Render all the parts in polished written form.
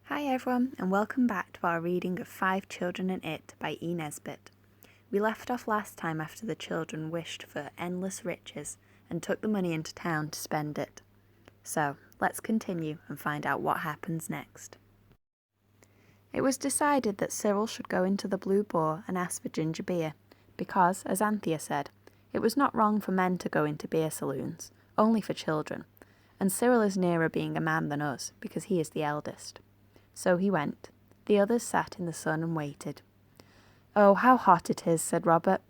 Hi everyone, and welcome back to our reading of Five Children and It by E. Nesbit. We left off last time after the children wished for endless riches and took the money into town to spend it. So, let's continue and find out what happens next. It was decided that Cyril should go into the Blue Boar and ask for ginger beer, because, as Anthea said, it was not wrong for men to go into beer saloons, only for children, and Cyril is nearer being a man than us because he is the eldest. So he went. The others sat in the sun and waited. "Oh, how hot it is," said Robert.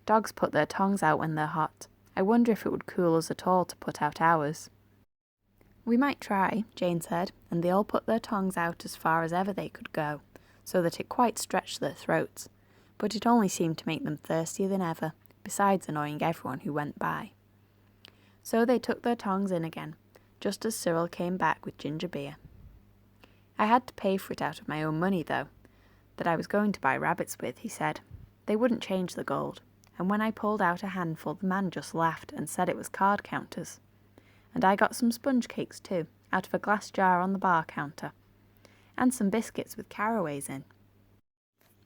"Dogs put their tongues out when they're hot. I wonder if it would cool us at all to put out ours." "We might try," Jane said, and they all put their tongues out as far as ever they could go, so that it quite stretched their throats, but it only seemed to make them thirstier than ever, besides annoying everyone who went by. So they took their tongues in again, just as Cyril came back with ginger beer. "I had to pay for it out of my own money, though, that I was going to buy rabbits with," he said. "They wouldn't change the gold, and when I pulled out a handful the man just laughed and said it was card counters. And I got some sponge cakes too, out of a glass jar on the bar counter, and some biscuits with caraways in.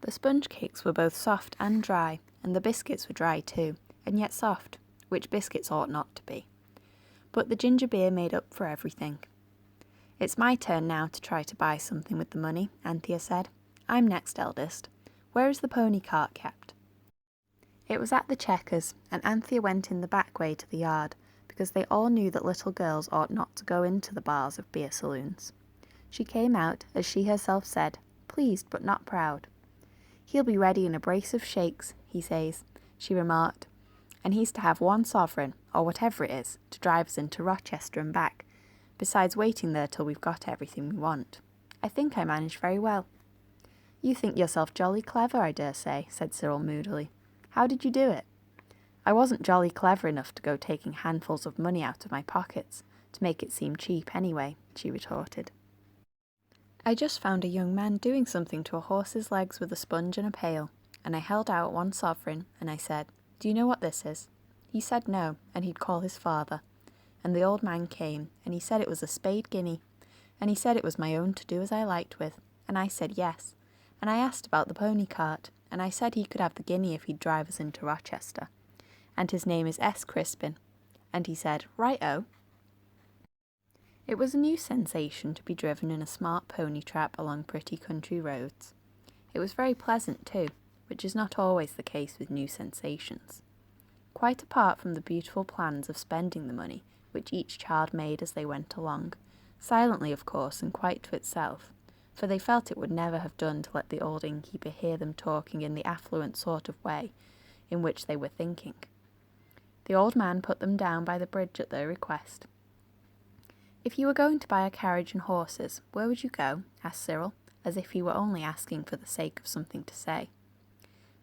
The sponge cakes were both soft and dry, and the biscuits were dry too, and yet soft, which biscuits ought not to be. But the ginger beer made up for everything." "It's my turn now to try to buy something with the money," Anthea said. "I'm next eldest. Where is the pony cart kept?" It was at the Checkers, and Anthea went in the back way to the yard, because they all knew that little girls ought not to go into the bars of beer saloons. She came out, as she herself said, pleased but not proud. "He'll be ready in a brace of shakes, he says," she remarked, "and he's to have 1 sovereign, or whatever it is, to drive us into Rochester and back, besides waiting there till we've got everything we want. I think I manage very well." "You think yourself jolly clever, I dare say," said Cyril moodily. "How did you do it?" "I wasn't jolly clever enough to go taking handfuls of money out of my pockets, to make it seem cheap anyway," she retorted. "I just found a young man doing something to a horse's legs with a sponge and a pail, and I held out 1 sovereign, and I said, 'Do you know what this is?' He said no, and he'd call his father. And the old man came, and he said it was a spade guinea, and he said it was my own to do as I liked with, and I said yes, and I asked about the pony cart, and I said he could have the guinea if he'd drive us into Rochester, and his name is S. Crispin, and he said, 'Right-o.'" It was a new sensation to be driven in a smart pony trap along pretty country roads. It was very pleasant too, which is not always the case with new sensations. Quite apart from the beautiful plans of spending the money, which each child made as they went along, silently of course and quite to itself, for they felt it would never have done to let the old innkeeper hear them talking in the affluent sort of way in which they were thinking. The old man put them down by the bridge at their request. "If you were going to buy a carriage and horses, where would you go?" asked Cyril, as if he were only asking for the sake of something to say.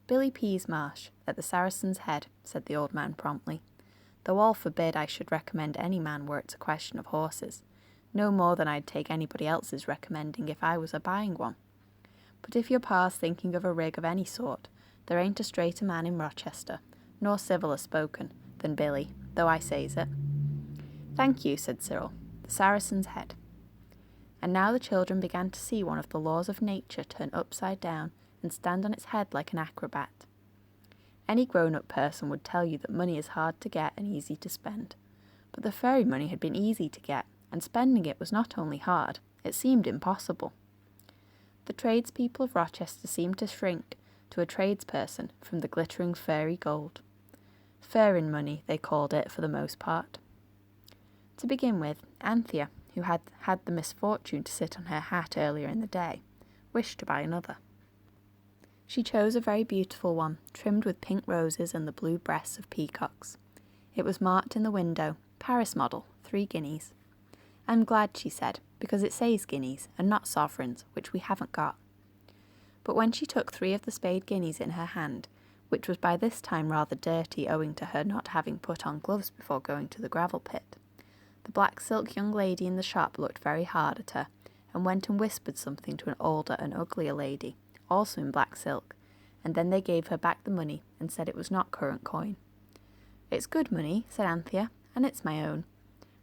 "Billy Peasmarsh, at the Saracen's Head," said the old man promptly, "though all forbid I should recommend any man were it a question of horses, no more than I'd take anybody else's recommending if I was a-buying one. But if your pa's thinking of a rig of any sort, there ain't a straighter man in Rochester, nor civiller spoken, than Billy, though I says it." "Thank you," said Cyril, "the Saracen's Head." And now the children began to see one of the laws of nature turn upside down and stand on its head like an acrobat. Any grown-up person would tell you that money is hard to get and easy to spend. But the fairy money had been easy to get, and spending it was not only hard, it seemed impossible. The tradespeople of Rochester seemed to shrink to a tradesperson from the glittering fairy gold. Fairin money, they called it for the most part. To begin with, Anthea, who had had the misfortune to sit on her hat earlier in the day, wished to buy another. She chose a very beautiful one, trimmed with pink roses and the blue breasts of peacocks. It was marked in the window, "Paris model, 3 guineas. "I'm glad," she said, "because it says guineas, and not sovereigns, which we haven't got." But when she took 3 of the spade guineas in her hand, which was by this time rather dirty owing to her not having put on gloves before going to the gravel pit, the black silk young lady in the shop looked very hard at her, and went and whispered something to an older and uglier lady, also in black silk, and then they gave her back the money and said it was not current coin. "It's good money," said Anthea, "and it's my own."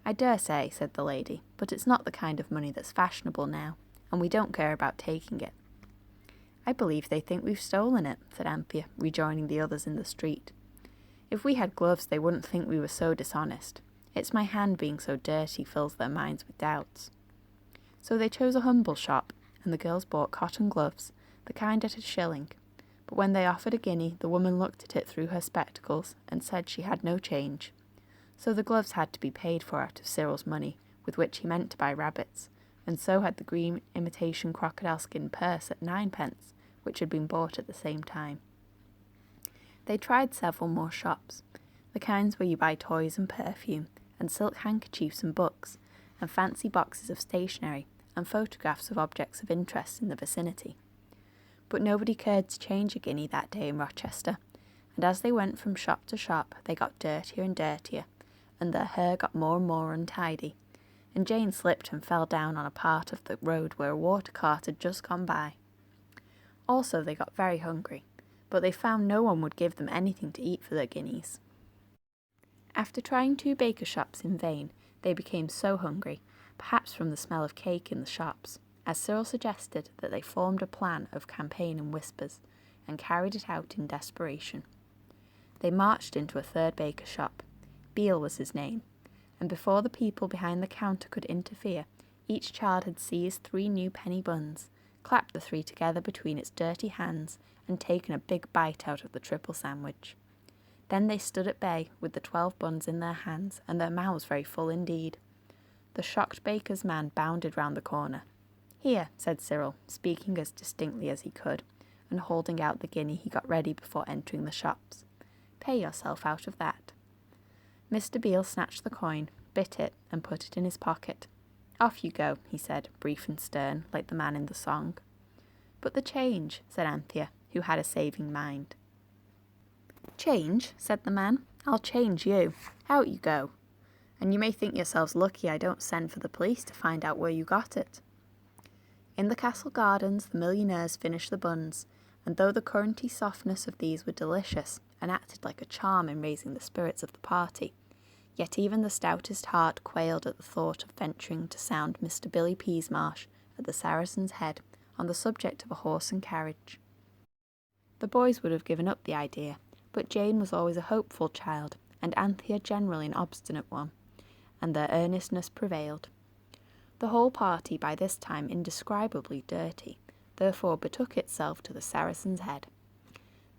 "I dare say," said the lady, "but it's not the kind of money that's fashionable now, and we don't care about taking it." "I believe they think we've stolen it," said Anthea, rejoining the others in the street. "If we had gloves, they wouldn't think we were so dishonest. It's my hand being so dirty fills their minds with doubts." So they chose a humble shop, and the girls bought cotton gloves, the kind at a shilling. But when they offered a guinea, the woman looked at it through her spectacles and said she had no change. So the gloves had to be paid for out of Cyril's money, with which he meant to buy rabbits, and so had the green imitation crocodile skin purse at 9p, which had been bought at the same time. They tried several more shops, the kinds where you buy toys and perfume, and silk handkerchiefs and books, and fancy boxes of stationery, and photographs of objects of interest in the vicinity. But nobody cared to change a guinea that day in Rochester, and as they went from shop to shop, they got dirtier and dirtier, and their hair got more and more untidy, and Jane slipped and fell down on a part of the road where a water cart had just gone by. Also, they got very hungry, but they found no one would give them anything to eat for their guineas. After trying 2 baker shops in vain, they became so hungry, perhaps from the smell of cake in the shops, as Cyril suggested, that they formed a plan of campaign in whispers, and carried it out in desperation. They marched into a 3rd baker shop. Beale was his name, and before the people behind the counter could interfere, each child had seized 3 new penny buns, clapped the 3 together between its dirty hands, and taken a big bite out of the triple sandwich. Then they stood at bay, with the 12 buns in their hands, and their mouths very full indeed. The shocked baker's man bounded round the corner. "Here," said Cyril, speaking as distinctly as he could, and holding out the guinea he got ready before entering the shops. "Pay yourself out of that." Mr. Beale snatched the coin, bit it, and put it in his pocket. "Off you go," he said, brief and stern, like the man in the song. "But the change," said Anthea, who had a saving mind. "Change?" said the man. "I'll change you. Out you go. And you may think yourselves lucky I don't send for the police to find out where you got it." In the castle gardens the millionaires finished the buns, and though the curranty softness of these were delicious, and acted like a charm in raising the spirits of the party, yet even the stoutest heart quailed at the thought of venturing to sound Mr. Billy Peasmarsh at the Saracen's Head on the subject of a horse and carriage. The boys would have given up the idea, but Jane was always a hopeful child, and Anthea generally an obstinate one, and their earnestness prevailed. The whole party, by this time indescribably dirty, therefore betook itself to the Saracen's Head.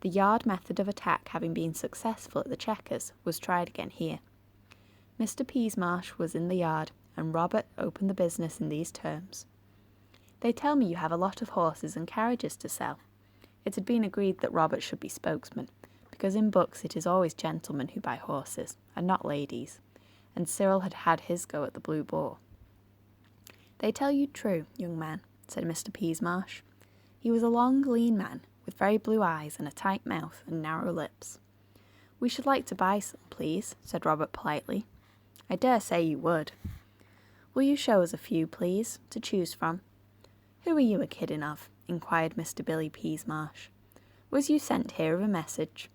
The yard method of attack having been successful at the Chequers, was tried again here. Mr. Peasmarsh was in the yard, and Robert opened the business in these terms. "They tell me you have a lot of horses and carriages to sell." It had been agreed that Robert should be spokesman, because in books it is always gentlemen who buy horses, and not ladies, and Cyril had had his go at the Blue Boar. "They tell you true, young man," said Mr. Peasmarsh. He was a long, lean man, with very blue eyes and a tight mouth and narrow lips. "We should like to buy some, please," said Robert politely. "I dare say you would." "Will you show us a few, please, to choose from?" "Who are you a kidding of?" inquired Mr. Billy Peasmarsh. "Was you sent here of a message?"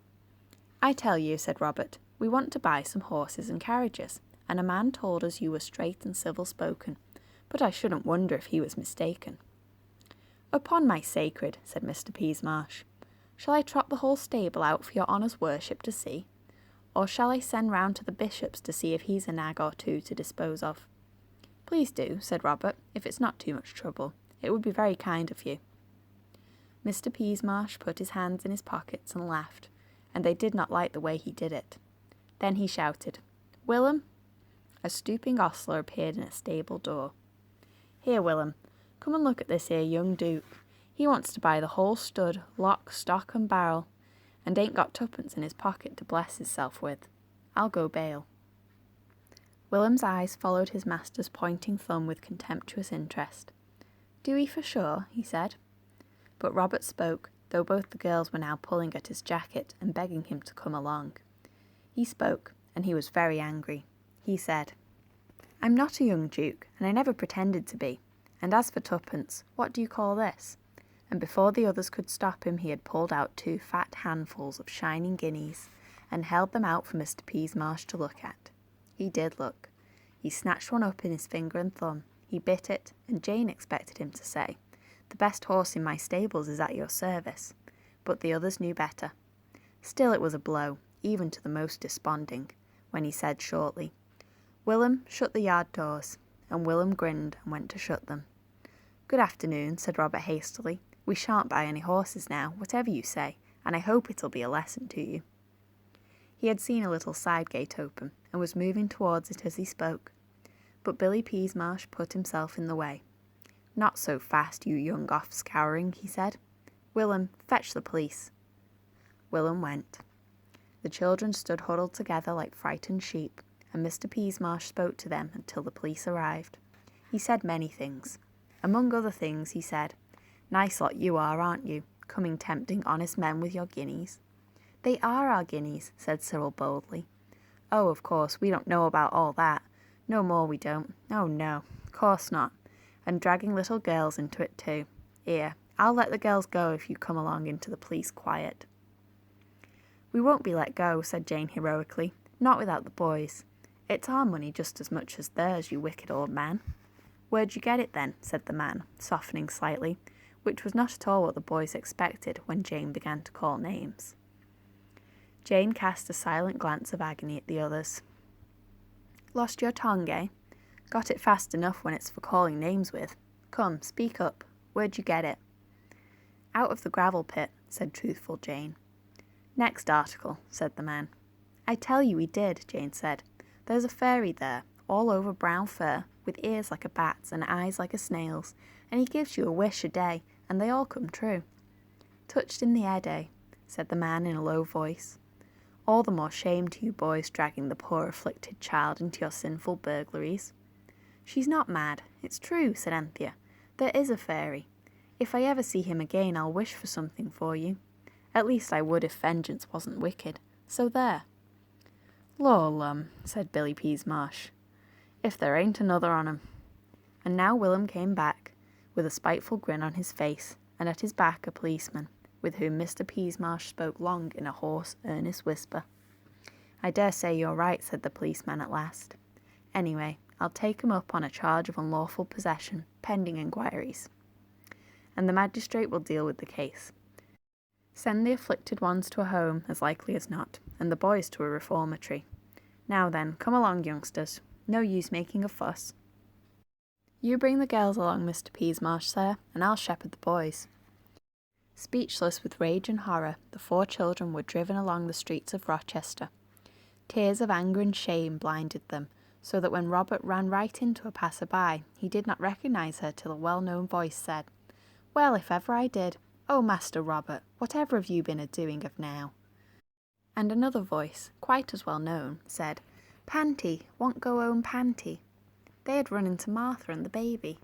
"I tell you," said Robert, "we want to buy some horses and carriages, and a man told us you were straight and civil-spoken, but I shouldn't wonder if he was mistaken." "Upon my sacred," said Mr. Peasmarsh, "shall I trot the whole stable out for your honour's worship to see? Or shall I send round to the bishop's to see if he's a nag or 2 to dispose of?" "Please do," said Robert, "if it's not too much trouble. It would be very kind of you." Mr. Peasmarsh put his hands in his pockets and laughed, and they did not like the way he did it. Then he shouted, "Willem!" A stooping ostler appeared in a stable door. "Here, Willem, come and look at this here young Duke. He wants to buy the whole stud, lock, stock and barrel, and ain't got 2p in his pocket to bless hisself with. I'll go bail." Willem's eyes followed his master's pointing thumb with contemptuous interest. "Do he for sure?" he said. But Robert spoke, though both the girls were now pulling at his jacket and begging him to come along. He spoke, and he was very angry. He said, "I'm not a young duke, and I never pretended to be. And as for 2p, what do you call this?" And before the others could stop him, he had pulled out 2 fat handfuls of shining guineas, and held them out for Mr. Peasmarsh to look at. He did look. He snatched one up in his finger and thumb, He bit it, and Jane expected him to say, "The best horse in my stables is at your service," but the others knew better. Still it was a blow, even to the most desponding, when he said shortly, "Willem, shut the yard doors," and Willem grinned and went to shut them. "Good afternoon," said Robert hastily. "We shan't buy any horses now, whatever you say, and I hope it'll be a lesson to you." He had seen a little side gate open, and was moving towards it as he spoke. But Billy Peasmarsh put himself in the way. "Not so fast, you young off-scouring," he said. "Willem, fetch the police." Willem went. The children stood huddled together like frightened sheep, and Mr. Peasmarsh spoke to them until the police arrived. He said many things. Among other things, he said, "Nice lot you are, aren't you, coming tempting honest men with your guineas?" "They are our guineas," said Cyril boldly. "Oh, of course, we don't know about all that. No more we don't. Oh, no, course not. And dragging little girls into it too. 'Ere, I'll let the girls go if you come along into the police quiet." "We won't be let go," said Jane heroically. "Not without the boys. It's our money just as much as theirs, you wicked old man." "Where'd you get it then?" said the man, softening slightly, which was not at all what the boys expected when Jane began to call names. Jane cast a silent glance of agony at the others. "Lost your tongue, eh? Got it fast enough when it's for calling names with. Come, speak up. Where'd you get it?" "Out of the gravel pit," said truthful Jane. "Next article," said the man. "I tell you he did," Jane said. "There's a fairy there, all over brown fur, with ears like a bat's and eyes like a snail's, and he gives you a wish a day, and they all come true." "Touched in the head, eh?" said the man in a low voice. "All the more shame to you boys dragging the poor afflicted child into your sinful burglaries." "She's not mad. It's true," said Anthea. "There is a fairy. If I ever see him again, I'll wish for something for you. At least I would if vengeance wasn't wicked. So there." "Lor, said Billy Peasmarsh, "if there ain't another on 'em." And now Willem came back, with a spiteful grin on his face, and at his back a policeman, with whom Mr. Peasmarsh spoke long in a hoarse, earnest whisper. "I dare say you're right," said the policeman at last. "Anyway, I'll take 'em up on a charge of unlawful possession, pending inquiries. And the magistrate will deal with the case. Send the afflicted ones to a home, as likely as not, and the boys to a reformatory. Now then, come along, youngsters. No use making a fuss. You bring the girls along, Mr. Peasmarsh, sir, and I'll shepherd the boys." Speechless with rage and horror, the 4 children were driven along the streets of Rochester. Tears of anger and shame blinded them, so that when Robert ran right into a passer-by, he did not recognise her till a well-known voice said, "Well, if ever I did. Oh, Master Robert, whatever have you been a-doing of now?" And another voice, quite as well known, said, "Panty, want go home, Panty." They had run into Martha and the baby.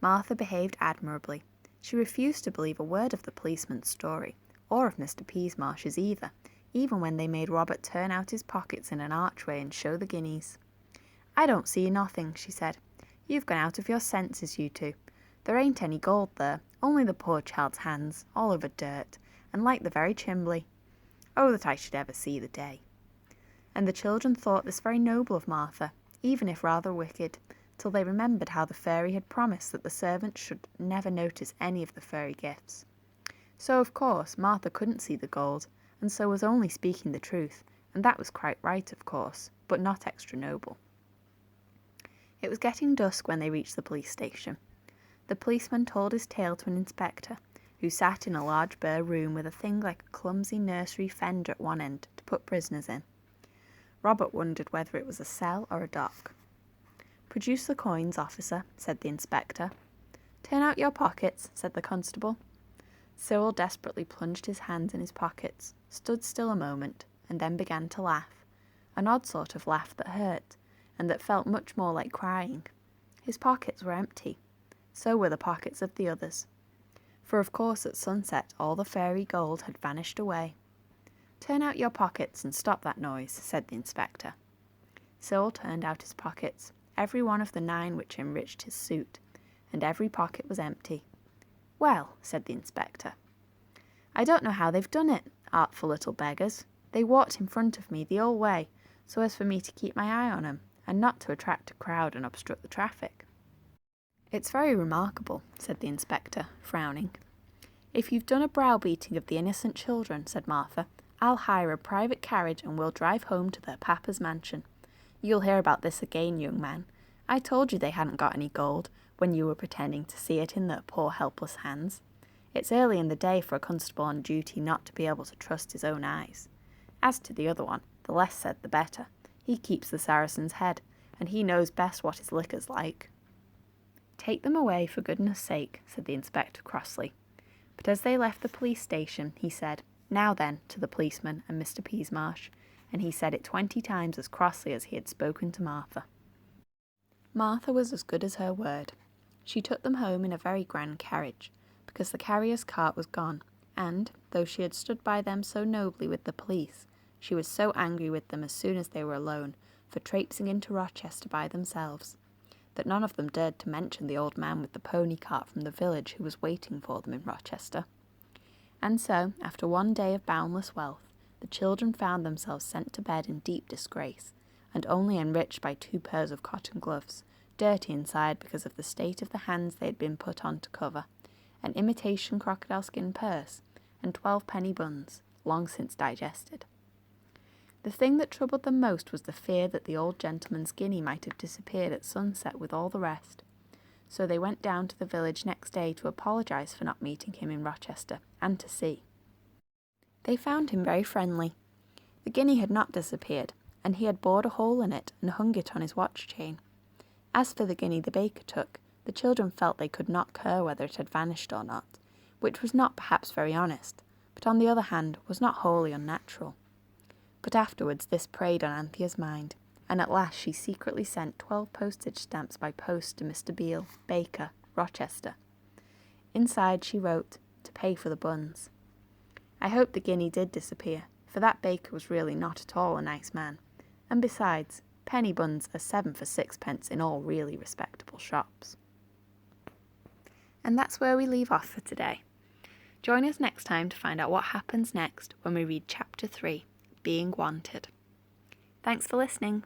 Martha behaved admirably. She refused to believe a word of the policeman's story, or of Mr. Peasmarsh's either, even when they made Robert turn out his pockets in an archway and show the guineas. "I don't see nothing," she said. "You've gone out of your senses, you two. There ain't any gold there, only the poor child's hands, all over dirt, and like the very chimbley. Oh, that I should ever see the day." And the children thought this very noble of Martha, even if rather wicked, till they remembered how the fairy had promised that the servants should never notice any of the fairy gifts. So, of course, Martha couldn't see the gold, and so was only speaking the truth, and that was quite right, of course, but not extra noble. It was getting dusk when they reached the police station. The policeman told his tale to an inspector, who sat in a large bare room with a thing like a clumsy nursery fender at one end to put prisoners in. Robert wondered whether it was a cell or a dock. "Produce the coins, officer," said the inspector. "Turn out your pockets," said the constable. Cyril desperately plunged his hands in his pockets, stood still a moment, and then began to laugh, an odd sort of laugh that hurt, and that felt much more like crying. His pockets were empty. So were the pockets of the others. For of course at sunset all the fairy gold had vanished away. "Turn out your pockets and stop that noise," said the inspector. Cyril turned out his pockets, every one of the 9 which enriched his suit, and every pocket was empty. "Well," said the inspector, "I don't know how they've done it, artful little beggars. They walked in front of me the whole way, so as for me to keep my eye on 'em, and not to attract a crowd and obstruct the traffic." "It's very remarkable," said the inspector, frowning. "If you've done a browbeating of the innocent children," said Martha, "I'll hire a private carriage and we'll drive home to their papa's mansion. You'll hear about this again, young man. I told you they hadn't got any gold when you were pretending to see it in their poor helpless hands. It's early in the day for a constable on duty not to be able to trust his own eyes. As to the other one, the less said the better. He keeps the Saracen's Head, and he knows best what his liquor's like." "Take them away, for goodness sake," said the inspector crossly. But as they left the police station, he said, "Now then," to the policeman and Mr. Peasmarsh, and he said it 20 times as crossly as he had spoken to Martha. Martha was as good as her word. She took them home in a very grand carriage, because the carrier's cart was gone, and, though she had stood by them so nobly with the police, she was so angry with them as soon as they were alone, for traipsing into Rochester by themselves, that none of them dared to mention the old man with the pony cart from the village who was waiting for them in Rochester. And so, after one day of boundless wealth, the children found themselves sent to bed in deep disgrace, and only enriched by 2 pairs of cotton gloves, dirty inside because of the state of the hands they had been put on to cover, an imitation crocodile skin purse, and 12-penny buns, long since digested. The thing that troubled them most was the fear that the old gentleman's guinea might have disappeared at sunset with all the rest. So they went down to the village next day to apologise for not meeting him in Rochester, and to see. They found him very friendly. The guinea had not disappeared, and he had bored a hole in it and hung it on his watch chain. As for the guinea the baker took, the children felt they could not care whether it had vanished or not, which was not perhaps very honest, but on the other hand was not wholly unnatural. But afterwards this preyed on Anthea's mind, and at last she secretly sent 12 postage stamps by post to Mr. Beale, baker, Rochester. Inside she wrote, "To pay for the buns." I hope the guinea did disappear, for that baker was really not at all a nice man, and besides, penny buns are 7 for 6pence in all really respectable shops. And that's where we leave off for today. Join us next time to find out what happens next when we read Chapter 3, Being Wanted. Thanks for listening.